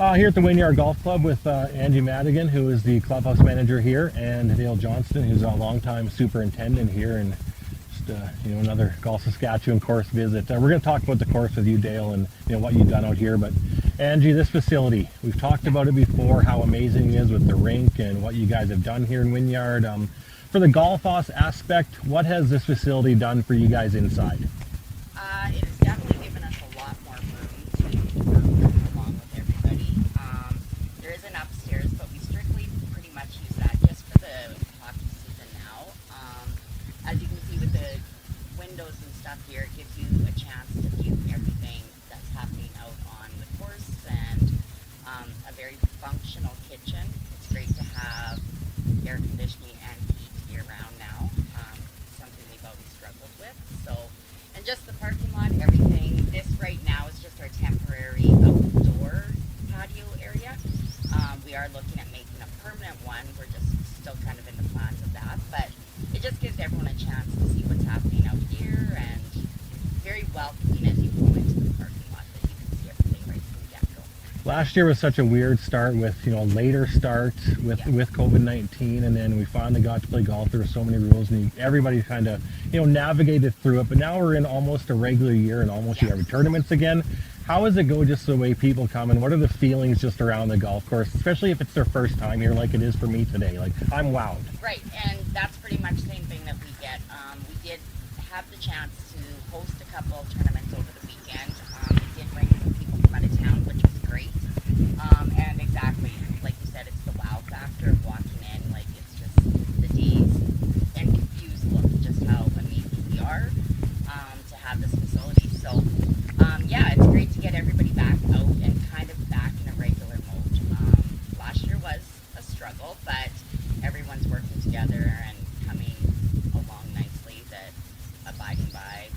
Here at the Wynyard Golf Club with Angie Madigan, who is the clubhouse manager here, and Dale Johnston, who's a longtime superintendent here, and just another Golf Saskatchewan course visit. We're going to talk about the course with you, Dale, and what you've done out here. But Angie, this facility, we've talked about it before, how amazing it is with the rink and what you guys have done here in Wynyard. For the golf house aspect, what has this facility done for you guys inside? It has definitely given us a lot more room to work along with everybody. There is an upstairs, but we strictly pretty much use that just for the hockey season now. As you can see with the windows and stuff here, it gives you a chance to view everything that's happening out on the course, and a very functional kitchen. It's great to have air conditioning and heat year round now, something we've always struggled with. And just the parking lot, everything. This right now is just our temporary outdoor patio area. We are looking at making a permanent one. We're just still kind of in the plans of that, but it just gives everyone a chance to see what's happening out here, and very welcoming as you go into the parking lot, that you can see everything right from the get-go. Last year was such a weird start with, later start with COVID-19, and then we finally got to play golf. There were so many rules, and everybody kind of, navigated through it. But now we're in almost a regular year, and almost every tournaments again. How does it go, just the way people come, and what are the feelings just around the golf course, especially if it's their first time here, like it is for me today? Like, I'm wowed. Right, and that's pretty much the same thing that we get. We did have the chance to host a couple of tournaments over the weekend. We did bring some people from out of town, which was great. And exactly, like you said, it's the wow factor of walking in. Like, it's just the days and confused look just how amazing we are to have this facility. So, yeah, it's great to get everybody back out and kind of back in a regular mode. Last year was a struggle, but everyone's working together and coming along nicely, that abiding by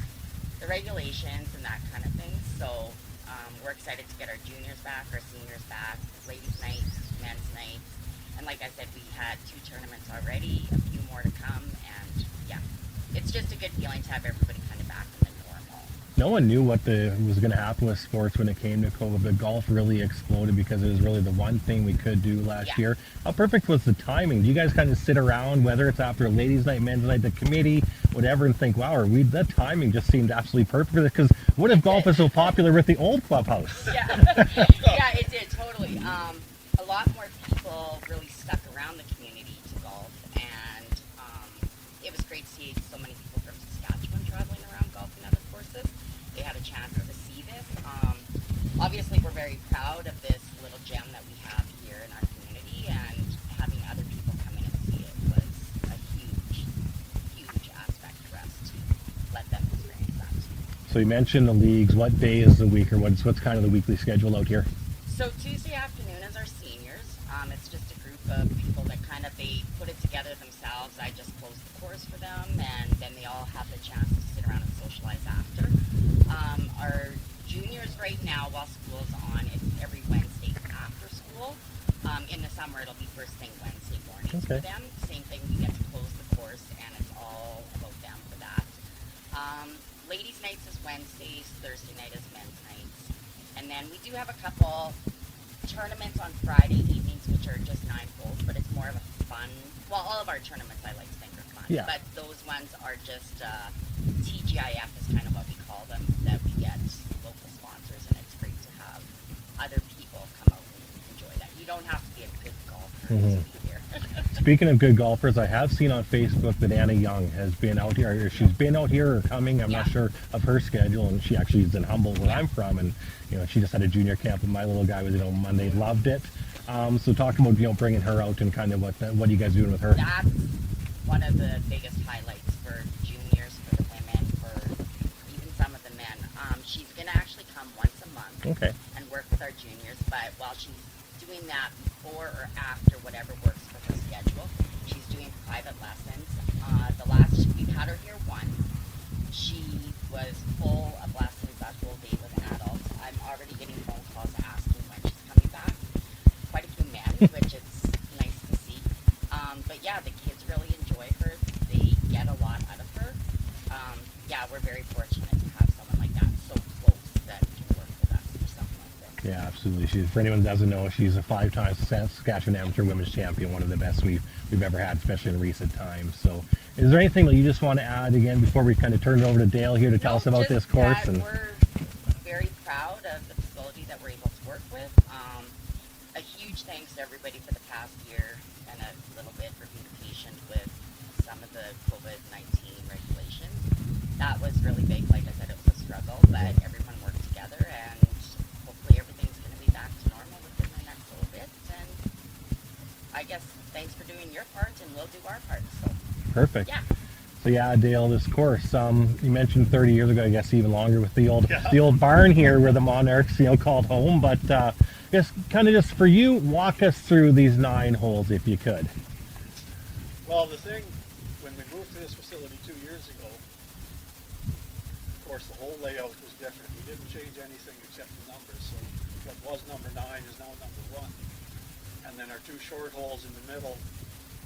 the regulations and that kind of thing. So we're excited to get our juniors back, our seniors back, ladies' nights, men's nights. And like I said, we had 2 tournaments already, a few more to come, and yeah, it's just a good feeling to have everybody kind of back in the normal. No one knew what was going to happen with sports when it came to COVID, but golf really exploded because it was really the one thing we could do last year. How perfect was the timing? Do you guys kind of sit around, whether it's after a ladies' night, men's night, the committee, whatever, and think, wow, the timing just seemed absolutely perfect? Because what if golf is so popular with the old clubhouse? Yeah, yeah, it did, totally. A lot more people really stuck around the community to golf, and it was great to see so many people from Saskatchewan traveling around golfing other courses. They had a chance to see this. Obviously, we're very proud of this little gem that we have here in our community, and having other people come in and see it was a huge, huge aspect for us to let them experience that. So you mentioned the leagues. What day is the week, or what's kind of the weekly schedule out here? So Tuesday afternoon is our seniors. It's just a group of people that they put it together themselves. I just close the course for them, and then they all have the chance to sit around and socialize after. Our juniors right now, while school's on, it's every Wednesday after school. In the summer, it'll be first thing Wednesday mornings for them. Same thing, we get to close the course, and it's all about them for that. Ladies' nights is Wednesdays, Thursday night is men's nights. And then we do have a couple tournaments on Friday evenings, which are just 9-holes, but it's more of a fun, well, all of our tournaments I like to think are fun, but those ones are just TGIF is kind of what we call them, that we get local sponsors, and it's great to have other people come out and enjoy that. You don't have to be a good golfer to be here. Speaking of good golfers, I have seen on Facebook that Anna Young has been out here, or she's been out here or coming. I'm not sure of her schedule, and she actually is in Humboldt, where I'm from, and she just had a junior camp, and my little guy was Monday, loved it. So talk about bringing her out and kind of what are you guys doing with her? That's one of the biggest highlights for juniors, for the women, for even some of the men. She's going to actually come once a month and work with our juniors, but while she's doing that before or after, whatever works for her schedule, she's doing private lessons. We've had her here once. She was full of lessons that whole day with adults. I'm already getting phone calls asking when she's coming back. Quite a few men, which it's nice to see. But yeah, the kids really enjoy her. They get a lot out of her. We're very fortunate to have someone like that so close that can work with us for something like this. Yeah, absolutely. For anyone who doesn't know, she's a 5-time Saskatchewan Amateur Women's Champion, one of the best we've ever had, especially in recent times. So, is there anything that you just want to add again before we kind of turn it over to Dale here to tell us about this course? And we're very proud of the facility that we're able to work with. A huge thanks to everybody for the past year and a little bit for being patient with some of the COVID-19 regulations. That was really big. Like I said, it was a struggle, but everyone worked together, and hopefully everything's going to be back to normal within the next little bit. And I guess thanks for doing your part, and we'll do our part. So perfect. yeah. So yeah, Dale, this course, you mentioned 30 years ago, I guess even longer, with the old barn here where the Monarchs, called home. But just for you, walk us through these 9 holes if you could. Well, the thing, when we moved to this facility 2 years ago, of course, the whole layout was different. We didn't change anything except the numbers. So what was number 9 is now number 1. And then our 2 short holes in the middle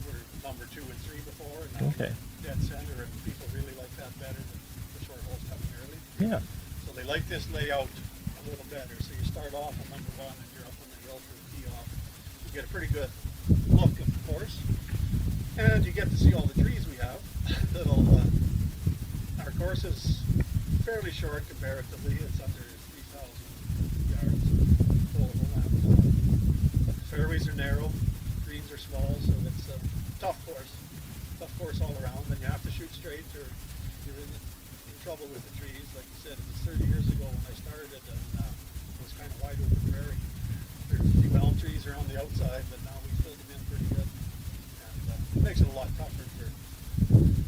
were number 2 and 3 before, and now dead center, and people really like that better than the short holes coming early. Yeah. So they like this layout a little better. So you start off on number 1 and you're up on the hill for the tee off. You get a pretty good look of the course, and you get to see all the trees we have. Our course is fairly short comparatively. It's under 3,000 yards total. But the fairways are narrow, greens are small, so it's a tough course. Tough course all around, and you have to shoot straight or you're in trouble with the trees. Like you said, it was 30 years ago when I started, and it was kind of wide open prairie. There's a few elm trees around the outside, but now we filled them in pretty good. And it makes it a lot tougher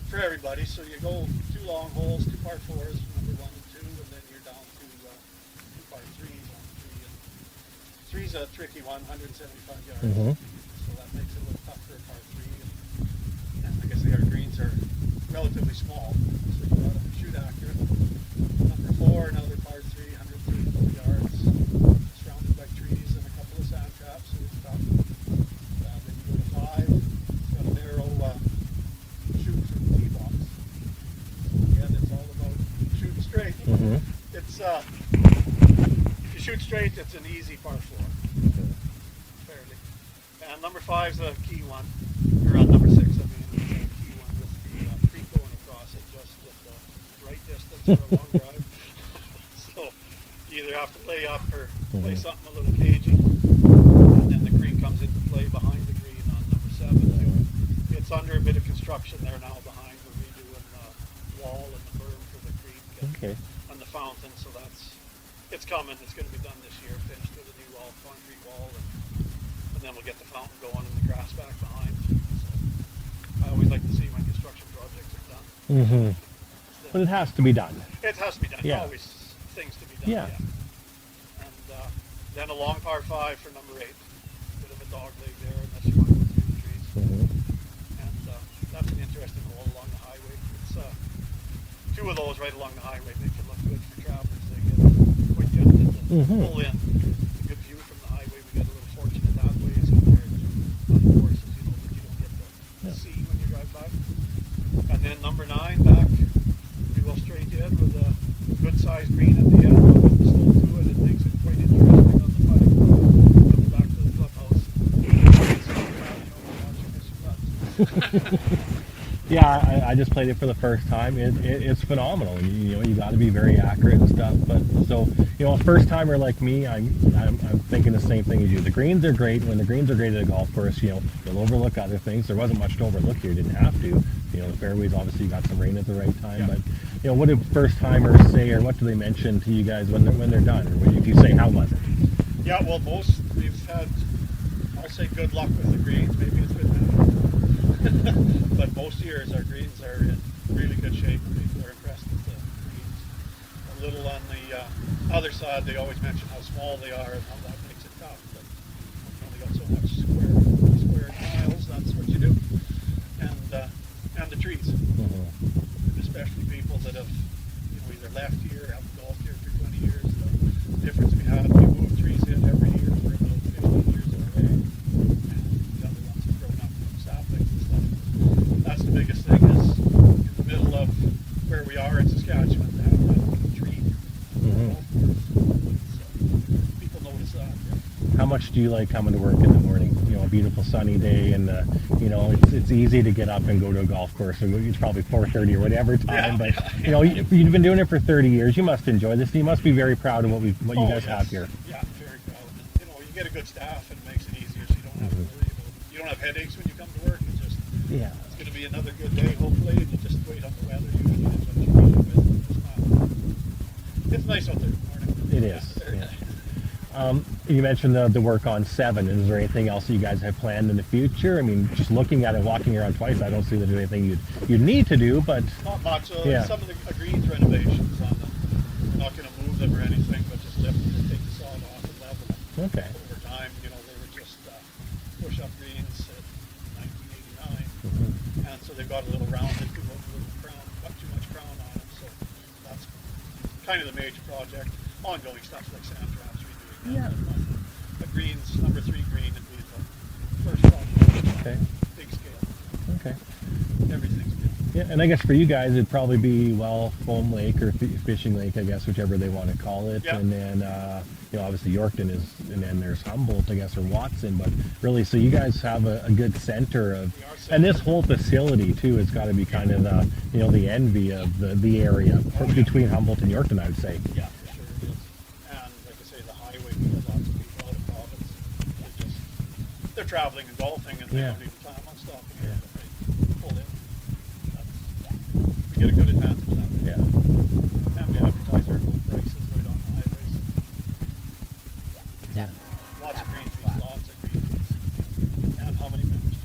for everybody. So you go 2 long holes, 2 par 4s, number 1 and 2, and then you're down to 2 par 3s on 3. And 3's a tricky one, 175 yards. So that makes it a little tougher for par 3. And like I say, our greens are relatively small, so you got to shoot accurate. Number 4, another par 3, 134 yards, surrounded by trees and a couple of sand traps, so it's tough. Then you go to 5, it's got a narrow shoot from the tee box. Again, it's all about shooting straight. It's if you shoot straight, it's an easy par 4, fairly. And number 5's a key one, or number 6, I mean, it's a key one with the creek going across it just at the right distance for a long drive. So you either have to lay up or play something a little cagey, and then the creek comes into play behind the green on number 7. It's under a bit of construction there now behind. We're redoing the wall and the berm for the creek and the fountain, so it's coming. It's going to be done this year, finished with a new concrete wall, and then we'll get the fountain going and the grass back behind. So I always like to see when construction projects are done. But it has to be done. It has to be done. Yeah. Always things to be done. And then a long par 5 for number 8. Bit of a dog leg there, unless you want to go through the trees. And that's an interesting hole along the highway. It's 2 of those right along the highway. They can look good for travelers. They get quite tempted to pull in. It's a good view from the highway. We get a little fortunate that way as compared to other courses, that you don't get to see when you drive by. And then number 9 back, we go straight in with a good sized green at the end. We'll get the slope to it. It makes it quite interesting on the 5. Coming back to the clubhouse. Yeah, I just played it for the first time. It's phenomenal. You got to be very accurate and stuff. But so a first timer like me, I'm thinking the same thing as you. The greens are great. When the greens are great at a golf course, you'll overlook other things. There wasn't much to overlook here. You didn't have to. The fairways, obviously you got some rain at the right time. But what do first timers say, or what do they mention to you guys when they're done, or if you say how was it? Yeah, well, we've had, I'll say, good luck with the greens. Maybe it's been bad. But most years our greens are in really good shape. People are impressed with the greens. A little on the other side, they always mention how small they are and how that makes it tough. But you've only got so much square miles. That's what you do. And the trees, especially people that have either left here, haven't golfed here for 20 years. The difference we had, we moved trees in every year for about 15 years in a row, and the other ones have grown up from saplings and stuff. That's the biggest thing, is in the middle of where we are in Saskatchewan to have that tree golf course. So people notice that. How much do you like coming to work in the morning? You know, a beautiful sunny day, and you know, it's easy to get up and go to a golf course. And it's probably 4:30 or whatever time, but you know, you've been doing it for 30 years. You must enjoy this. You must be very proud of what you guys have here. Yeah, very proud. You know, you get a good staff, and it makes it easier, so you don't have to worry about. You don't have headaches when you come to work. It's just it's going to be another good day, hopefully, and you just wait on the weather. Usually, it's what you need with. It's nice out there in the morning. It is. Yeah. You mentioned the work on 7. Is there anything else that you guys have planned in the future? I mean, just looking at it, walking around twice, I don't see that there's anything you'd need to do, but Not much. Some of the greens renovations on them. We're not going to move them or anything, but just lift them and take the sod off and level them. okay. Over time, you know, they were just push-up greens at 1989, and so they've got a little rounded, a little crown, got too much crown on them. So that's kind of the major project. Ongoing stuff like sand traps redoing. Yeah. The greens, number 3 green, would be the first project. Okay. Big scale. Okay. Everything's good. Yeah, and I guess for you guys, it'd probably be, well, Foam Lake or Fishing Lake, I guess, whichever they want to call it. Yeah. And then, you know, obviously Yorkton is, and then there's Humboldt, I guess, or Watson. But really, so you guys have a good center of, and this whole facility, too, has got to be kind of the, you know, the envy of the area between Humboldt and Yorkton, I would say. Yeah, for sure it is. And like I say, the highway, we have lots of people out of province. They're traveling and golfing, and they don't even plan on stopping here. But they pull in. We get a good advantage that way. Yeah. And we advertise our low prices right on the highways. Yeah. Lots of green fees, lots of green fees. And how many members?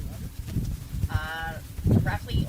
200? Roughly